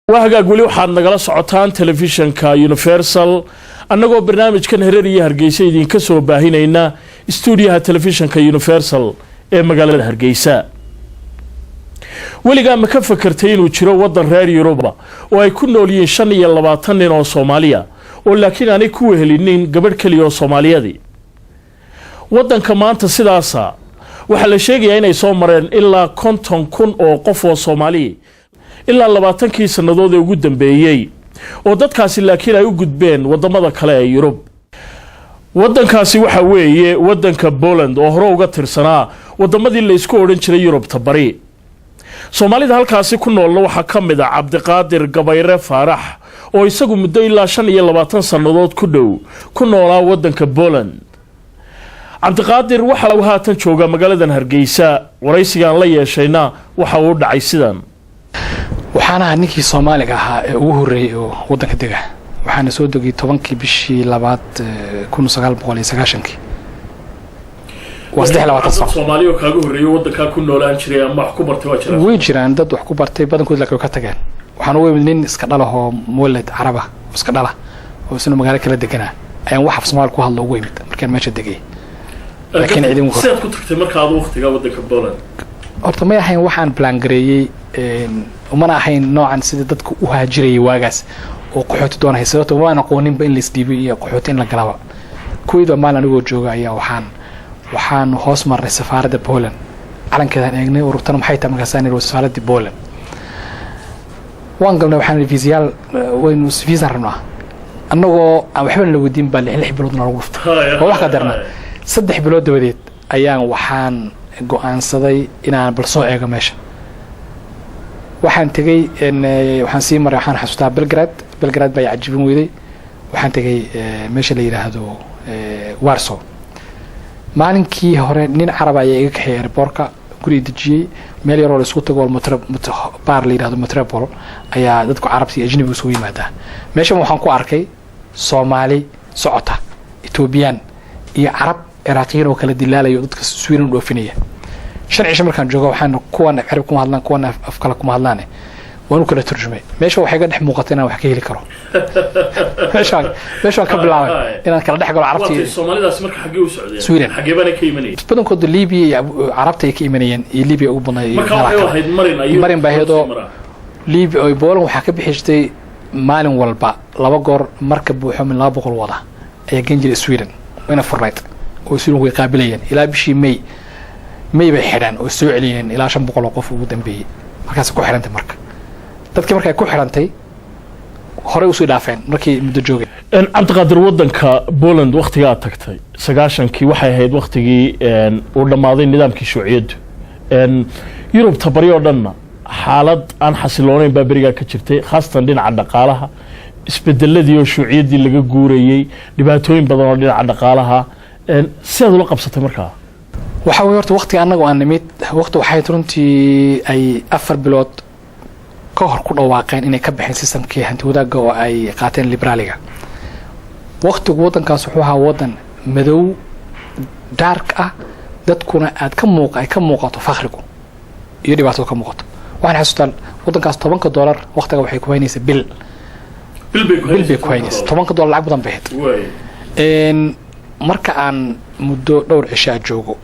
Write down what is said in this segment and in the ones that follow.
وهاجا قولي وحاد نقل سعوتان تلفزيون كا يونيفرسال annagoo barnaamijkan hereer iyo Hargeysa idin ka soo baahinayna stuudiyaha telefishinka Universal ee magaalada Hargeysa waliga ma ka fakartay inuu jiro wadan reer Yuruba oo ay ku nool yihiin 25 nin oo Soomaaliya oo laakiin aanay ku wehelinin gabadh kaliya oo Soomaaliyadi wadanka maanta sidaasa waxa la sheegayaa inay soo mareen ilaa 50,000 oo qof oo Soomaali ilaa 20 sanadood ugu dambeeyay oo dadkaasi laakiin ay u gudbeen wadamada kale ee Yurub wadankaasi waxa weeye wadanka Poland oo hore uga tirsanaa wadamadii la isku oran jiray Yurubta bari Soomaalida halkaasi ku nool waxa kamid ah Cabdiqaadir Gabayre Faarax oo isagu muddo ilaa 25 sanadood ku dhow ku noolaa wadanka Poland Cabdiqaadir waxa uu haatan jooga magaalada Hargeysa waraysigan la yeeshayna waxa uu dhacay sidan waxaana ninkii Soomaaliga ahaa ee ugu horeeyay oo wadanka dega waxaana soo degay 10kii bishii labaad 1990 wasdex labaatan sano Soomaaliya kaaga horeeyay wadanka ku noolaan jiray ama wax ku bartay waa jiraan way jiraan dad wax ku bartay badankood laakiin ka tageen waxaana way nin iska dhalaho moolad Araba iska dhala oo isna magaalo kala deganaa ayaan wax Soomaali ku hadlo ugu yimid markaan meesha degay laakiin ciidan ku ku tagtay marka aad waqtiga wadanka Poland horta ma yahay waxaan plan gareeyay ومن أحين نوعاً سيد دتك وهاجري واجس وقحوت دون هيسات وما نقولين بين الاستديبية قحوتين لقلبا كويدا ما لنا نقول جوجا يا وحان هوس مر سفارة بولن على كذا نجني وربطنا محيط مكساني سفارة بولن وانقلنا وحان الفيزيال وين فيزا رنا أنه أحب اللي ودين بالي اللي بلودنا رغفت هو قدرنا صدح بلود وديت أيام وحان جوان صدي إن أنا برصو إيجا ماشي waxaan tagay waxaan sii maray waxaan xasuustaa Belgrade bay cajibin weeday waxaan tagay meesha la yiraahdo Warsaw maalinkii hore nin Arab ah iga kaxay airportka guri dejiyay meel yar oo isku tago bar la yiraahdo Metropol ayaa dadku Arabsi ajnabi soo yimaada meesha waxaan ku arkay Soomaali socota Ethiopian iyo Arab Iraaqiyiin oo kala dilaalayo dadka Sweden dhoofinaya شرعي مركان جوجا وحنا كون عربكم هذلان كون أفكاركم هذلانه وأنا كله ترجمة ماشي وحاجة نحن موقتنا وحكي لي كرو ماشي قبل إن كنا نحكي عربتي الصومالي ده اسمك حقي وسعودي سويدن حقي بنا كيمني بدون كود ليبي عربتي كيمنيين ليبي أو بنا مرين بهيدو ليبي أو بول وحكي بحجتي مال والبا لبقر مركب وحمل لابقر وضع أي جنجل سويدن وين فرنت ويصيروا يقابلين إلى بشي مي may bay xiraan oo soo celiyeen ilaa 500 qof ugu dambeeyay markaas ku xirantay marka dadkii markay ku xirantay hore u soo dhaafeen markii muddo joogay Cabdiqaadir wadanka Poland waqtiga tagtay 90kii waxay ahayd waqtigii uu dhamaaday nidaamkii shuuciyadu Yurub tabariyo dhanna xaalad aan xasiloonayn baa bariga ka jirtay khaasatan dhinaca dhaqaalaha isbedeladii shuuciyadii laga guurayay dhibaatooyin badan oo dhinaca dhaqaalaha sidoo la qabsatay markaa waxa weey horta waqti anagu aan nimid waqti waxay runtii ay 4 bilood ka hor ku dhawaaqeen inay ka bixin systemkii hanti wadaaga oo ay qaateen liberaaliga waqtigu wadankaas wuxuu ahaa wadan madow dark ah dadkuna aad ka muuqato fakhrigu iyo dhibaato ka muuqato waxaan xasuustaa wadankaas $10 waqtiga waxay ku haynaysaa bil bay ku haynaysaa $10 lacag badan bixid marka aan muddo dhowr cisho joogo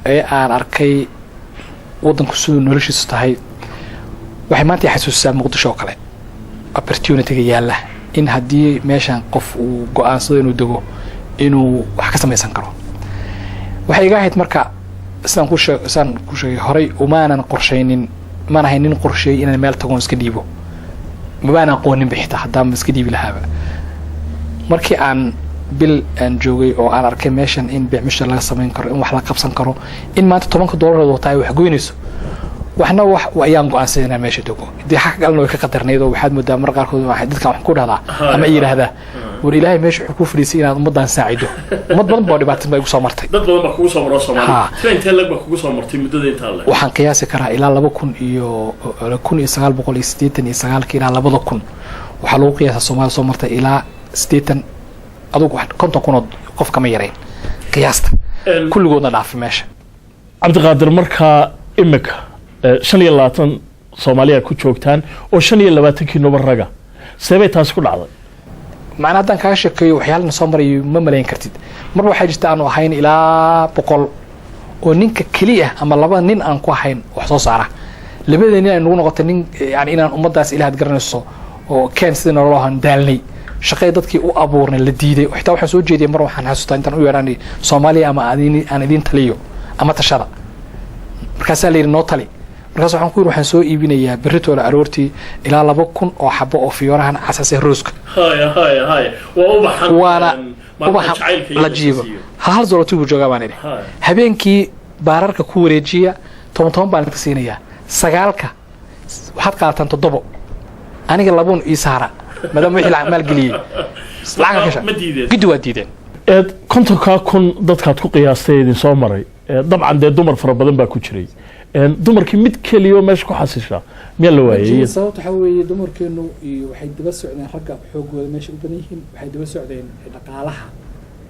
ee aan arkay wadanku sidoo noloshiisu tahay waxay maanta xasuusaa Muqdisho oo kale opportunity yaala in hadii meeshan qof uu go'aansado inuu dago inuu wax ka sameeysan karo waxay iga ahayd marka isaan ku sheegay horay umaanan qorsheynin ma ahayn qorsheey inaan meel tagoon iska dhiibo ma baan aqoonin bixita haddaan iska dhiibi lahaaba markii aan bil aan joogay oo aan arkay meeshan in biicmisha laga sameyn karo in wax la qabsan karo in maanta $10 wata ay wax goynayso waxna wax ayaan go'aansanaa meesha dogo hadii xaq galno way ka qadarnaydo waxaad moodaa mar qaarkood waxa dadka wax ku dhahdaa ama yiraahdaa war ilaahay meesha wuxuu ku fariisay inaad ummadan saacido ummad badan boo dhibaato bay ugu soo martay dad badan baa kugu soo maray Soomaaliya inta lag baa kugu soo martay muddada inta la waxaan qiyaasi karaa ilaa 2000 iyo 1989 ilaa 2000 waxa lagu qiyaasaa Soomaaliya soo martay ilaa 80 adugu konton kunood qof kama yareen qiyaasta kulligoodna dhaaf meesha Cabdiqaadir marka imika 25 Soomaaliya ku joogtaan oo 25 November raga sabay taas ku dhacday macna hadan ka sheekeeyo waxyaalna soo maray ma malayn kartid mar waxa jirta aanu ahayn ilaa 100 oo ninka kaliya ama laba nin aan ku ahayn wax soo saara labadeena ay nagu noqotay nin yani inaan ummadaas ilaahad garanayso oo keen sidii nolol ahaan daalnay shaqay dadkii u abuurnay la diiday xitaa waxa soo jeediyay mar waxaan xasuustaa intaan u yeeranay Soomaaliya ama aan idin taliyo ama tashada markaas la yiri noo tali markaas waxaan ku yiri waxaan soo iibinayaa berrito la aroortii ilaa 2,000 oo xabo oo fiyoorahan asaasay rooska haya waana ubax la jiibo hal zoloti buu joogaa baan idhi habeenkii baararka ku wareejiya 10 baan ka siinayaa sagaalka waxaad qaataan 7 aniga labuun ii saara madam wixii la maal galiyay lacag ka shaa gidi waa diideen kontonka kun dadkaad ku qiyaastay idin soo maray dabcan dee dumar fara badan baa ku jiray dumarkii mid kaliya meesha ku xasisha meel la waayay sababta waxa weeye dumarkeenu iyo waxay daba socdeen ragga xoogooda meesha u badan yihiin waxay daba socdeen dhaqaalaha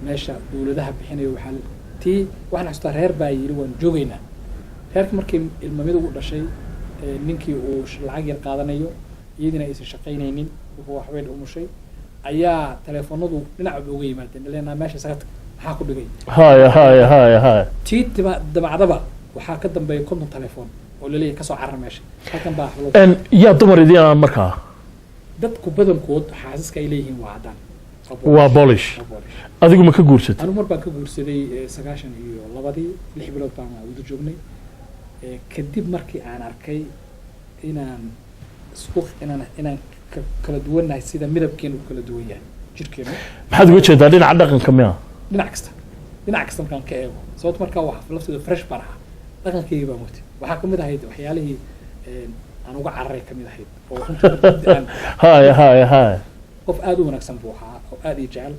meesha dawladaha bixinayo waxaan xustaa reer baa yiri waan joogaynaa reerka markii ilmamadu u dhashay ninkii uu lacag yar qaadanayo iyadina aysan shaqaynaynin wuxuu wax weyn u mushay ayaa telefoonadu dhinac uga yimaadeen ilaa meesha sagat maxaa ku dhigay haya tiiba dabacdaba waxaa ka dambeeyay konton telefoon oo la leeyahay ka soo carar meesha halkan baa yaa dumar idin markaa dadku badankood xaasiska ay leeyihiin waa cadaan waa Polish adigu ma ka guursatay anigu mar baan ka guursaday 92 6 bilood baan wada joognay kadib markii aan arkay inaan kala duwanahay sida midabkeenu kala duwan yahay jirkeenu maxaad uga jeedaa dhinaca dhaqanka miya dhinac kasta markaan ka eego sababta markaa wax lafteeda fresh baan ahaa dhaqankayga baan watay waxaa kamid ahayd waxyaalihii aan uga cararay kamid ahayd oo haya qof aad u wanaagsan buu ahaa oo aad ii jecel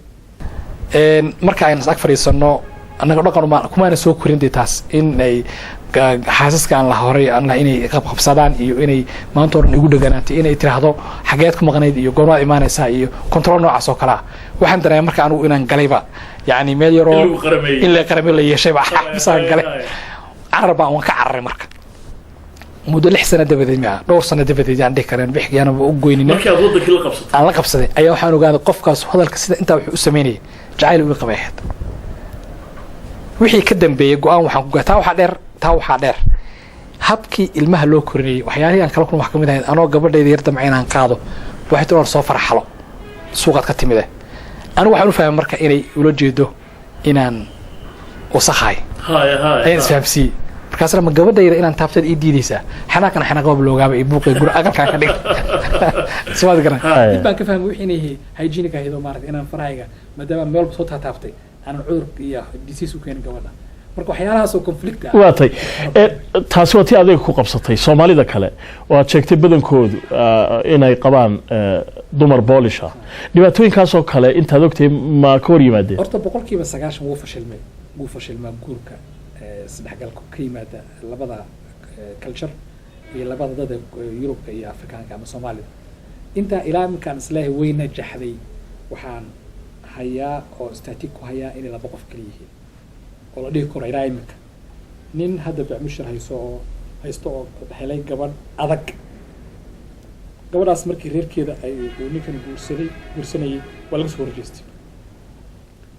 marka aynu sag fariisano annaga dhaqan kumaana soo korin taas in ay xaasaskan la horay anna inay qabsadaan iyo inay maanta hore igu dhaganaantay inay tiraahdo xageed ku maqnayd iyo goorma imaanaysa iyo control noocaas oo kala waxaan dareemay marka anigu inaan galayba yani meel yaro in la qaramay la yeeshay baa xabsaan galay arba waan ka cararay marka muddo 6 sano dabadeed ma dhowr sano dabadeed aan dhig kareen bixiyana u goynina markii aad waddanka la qabsatay aan la qabsaday ayaa waxaan ogaaday qofkaas hadalka sida inta wuxuu u sameeyay jacayl uu qabeeyay wixii ka dambeeyay go'aan waxaan ku gataa waxa dheer habkii ilmaha loo korinay waxyaalaha aan kala kulmo wax kamid ahayd anoo gabadhayda yar damcay inaan qaado waxay toor soo farxalo suuqad ka timid anigu waxaan u fahmay marka inay ula jeedo inaan wasakhay ay isfahamsi markaasna ma gabadhayda inaan taabtad ii diidaysa xanaaqna qoob loogaaba ii buuqay gur agalkaan ka dhig soo garan baan ka fahmay wixii inay hygienic ahayd oo maartay inaan farayga maadaama meel soo taabtay aan cudur iyo disease u keenin gabadha marka waxyaalahaas oo conflict ah waatay taas waa tii adiga ku qabsatay Soomaalida kale oo aad sheegtay badankoodu inay qabaan dumar Polish ah dhibaatooyinkaas oo kale intaad ogtay ma ka hor yimaadeen horta 90% wuu fashilmay guurka isdhexgalka ka yimaada labada culture iyo labada dad Yurubka iyo Afrikaanka ama Soomaalida inta ilaa markaan islaahay weyna jaxday waxaan hayaa oo static ku hayaa in laba qof kaliya yihiin oo la dhigi karo ilaa imika nin hadda bacmushir haysto oo helay gabadh adag gabadhaas markii reerkeeda ay uu ninkan guursanayay waa laga soo horjeestay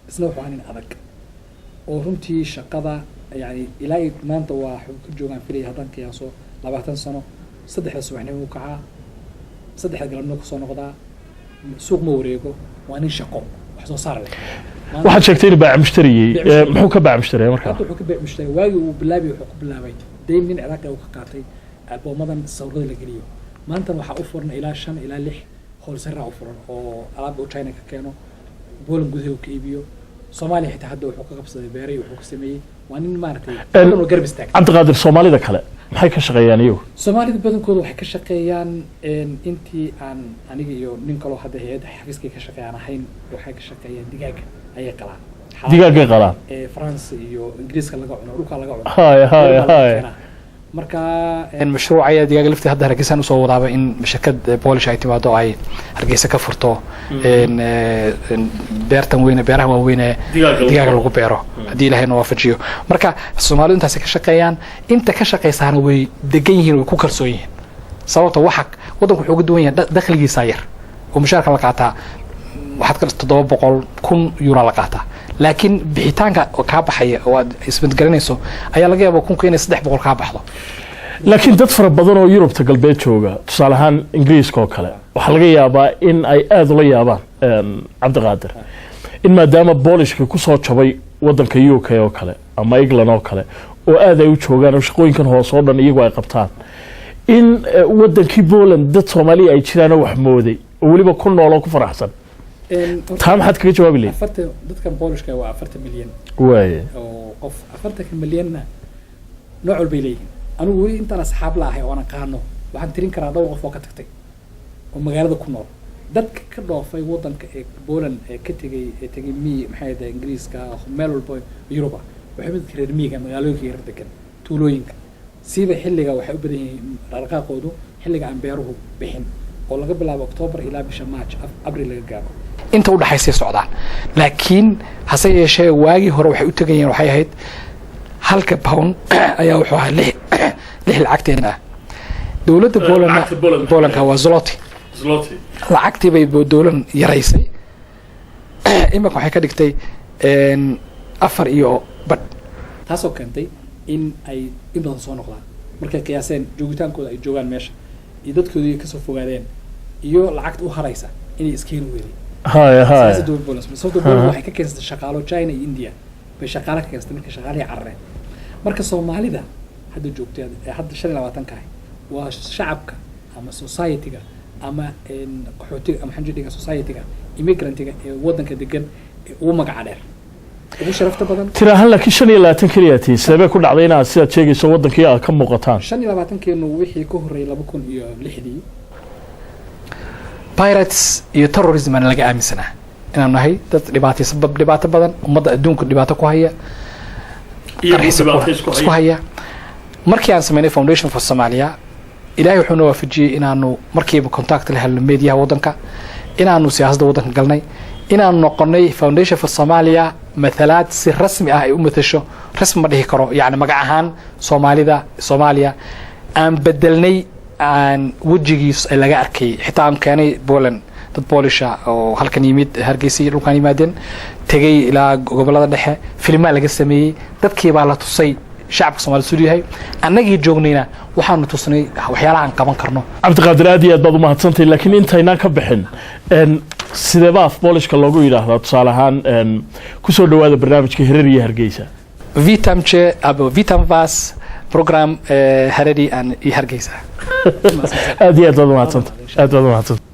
isna wuxuu nin adag oo runtii shaqada yani ilaa maanta waa ka joogaan filay hadan qiyaaso 20 sano 3 subaxnimo uu kacaa 3 galabnimo ku soo noqdaa suuq ma wareego waa nin shaqo wax soo saar leh waxaad sheegtay in baac mushtariyay muxuu ka baac mushtariyay markaa wuxuu ka baac mushtariyay waagi uu bilaabay wuxuu ku bilaabay deyn nin Ciraaq uu ka qaatay alboomadan sawirada la geliyo maanta waxa u furan ilaa 5 ilaa 6 wholesale u furan oo alaab u China ka keeno Poland gudaha ka iibiyo Soomaaliya xitaa hadda wuxuu ka qabsaday beeray wuxuu ka sameeyay waa nin maartay inuu garab istaag Cabdiqaadir Soomaalida kale maxay ka shaqeeyaan iyagu Soomaalida badankoodu waxay ka shaqeeyaan intii aan aniga iyo nin kale hadda hay'adda xafiiska ka shaqeeyaan ahayn waxay ka shaqeeyaan digaaga ayay qalaan digaaga qalaan France iyo Ingiriiska laga cuno dhulka laga cuno haya marka mashruuca digaaga laftii hadda Hargeysa soo wadaaba in shirkad Polish ay timaado ay Hargeysa ka furto beertan weyne beeraha waaweyn digaaga lagu beero hadii Ilaahay noo waafajiyo marka Soomaalidu intaas ka shaqeeyaan inta ka shaqeysana way degan yihiin way ku kalsoon yihiin sababta waxa wadanku wuxuu uga duwan yahay dakhligiisa yar oo mushaarka la qaataa waxaad ka 700,000 euro la qaataa laakiin bixitaanka ka baxaya oo aad isbeddelinayso ayaa laga yaabaa kunka inay 300 ka baxdo laakiin dad fara badan oo Yurubta galbeed jooga tusaale ahaan Ingiriiska oo kale waxa laga yaabaa in ay aad ula yaabaan Cabdiqaadir in maadaama boolishka ku soo jabay wadanka UK oo kale ama England oo kale oo aad ay u joogaan oo shaqooyinkan hoos oo dhan iyagu ay qabtaan in wadankii Poland dad Soomaali ay jiraan wax mooday oo waliba ku nool oo ku faraxsan taa maxaad kaga jawaabi leeyahay afarta dadkan boolishka waa 40 milyan waaye oo qof 40 milyanna nooc walba leeyahay anigu weli intaan asxaab laahay oo aan qaano waxaan tirin karaa dhowr qof oo ka tagtay oo magaalada ku nool dadka ka dhoofay wadanka ee Poland ee ka tagay maxay ahayd Ingiriiska meel walba Yurub waxay mid reer miyiga magaalooyinka yar degan tuulooyinka siiba xilliga waxay u badan yihiin dhaqaaqoodu xilliga aan beeruhu bixin oo laga bilaabo October ilaa bisha March April laga gaaro inta u dhaxaysay socdaan laakiin hase yeeshee waagi hore waxay u tagayeen waxay ahayd halka pound ayaa wuxuu ahaa lix lacagteena dawladda Poland waa zloty lacagtii bay dawladdan yaraysay imika waxay ka dhigtay 4 iyo bad taasoo keentay in ay in badan soo noqdaan markay qiyaaseen joogitaankooda ay joogaan meesha iyo dadkooda ay ka soo fogaadeen iyo lacagta u haraysa inay iskeen weeyeen siyaasadda Poland sababtoo Poland waxay ka keensatay shaqaalo China iyo India bay shaqaale ka keensatay markay shaqaalihii carreen marka Soomaalida hadda joogtay hadda 25 ka waa shacabka ama society-ga ama qaxootiga ama xanjidiga society-ga immigrant-ga ee wadanka degan ugu magaca dheer ugu sharafta badan tirahan laakiin 25 kaliyatii sabab ku dhacday inaad sida sheegayso wadankii aad ka muuqataan 25 keenu wixii ka horeeyay 2006 pirates iyo terrorism aan laga aaminsanaa inaan nahay dad dhibaato badan ummadda adduunka dhibaato ku haya isku haya markii aan sameynay foundation for Somalia ilaahay wuxuu noo waafajiyay inaanu markiiba contact la helno media wadanka inaanu siyaasadda wadanka galnay inaanu noqonay foundation for Somalia matalaad si rasmi ah ay u matasho rasmi ma dhihi karo yani magac ahaan Soomaaliya aan bedelnay aan wajigiis ay laga arkay xitaa aan keenay Poland dad Polish oo halkan yimid Hargeysa dhulkan yimaadeen tagay ilaa gobolada dhexe filmaa laga sameeyay dadkii baa la tusay shacabka Soomaaliyeed soo yahay annagii joognayna waxaanu tusnay waxyaalaha aan qaban karno Cabdiqaadir aad iyo aad baad u mahadsantahay laakiin intaynaan ka bixin sidee baa Polishka loogu yiraahdaa tusaale ahaan ku soo dhawaada barnaamijka Hirar iyo Hargeysa Witam was program Haradi and Hargeysa aad iyo aad baad u mahadsantahay